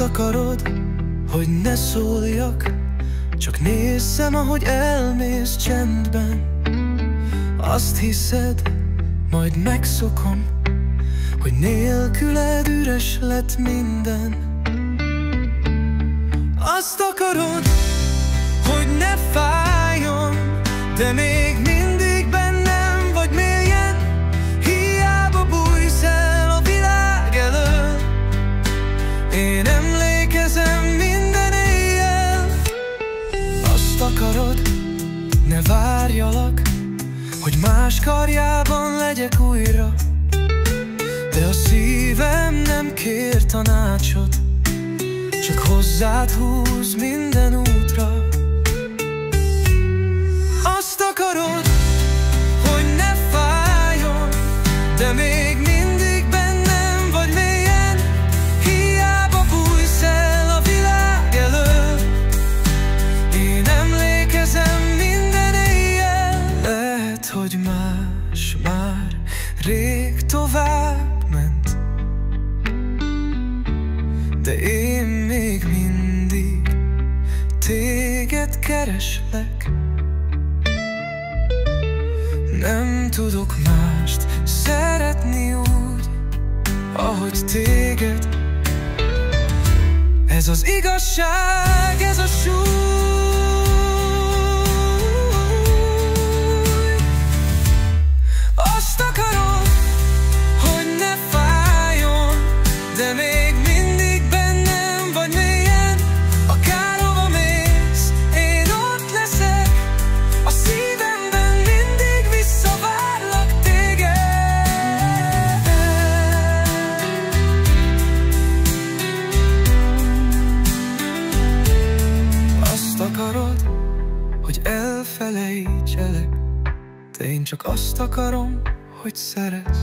akarod, hogy ne szóljak, csak nézzem, ahogy elmész csendben. Azt hiszed, majd megszokom, hogy nélküled üres lett minden. Azt akarod, hogy ne fájjon, de még mindig bennem vagy mélyen. Hiába bújsz el a világ elől, én emlékezem minden éjjel. Azt akarod, ne várjalak, hogy más karjában legyek újra, de a szívem nem kér tanácsot, csak hozzád húz minden útra. Azt akarod, hogy ne fájjon, de még mindig bennem vagy mélyen. Hiába bújsz el a világ elől, én emlékezem minden éjjel. Lehet, hogy más már rég tovább ment, de én még mindig téged kereslek. Nem tudok mást szeretni úgy, ahogy téged. Ez az igazság, ez a súly. Azt akarod, hogy ne fájjon, de még mindig bennem vagy mélyen. Akárhova mész, én ott leszek, a szívemben mindig visszavárlak téged. Azt akarod, hogy elfelejtselek, de én csak azt akarom, hogy szeretsz.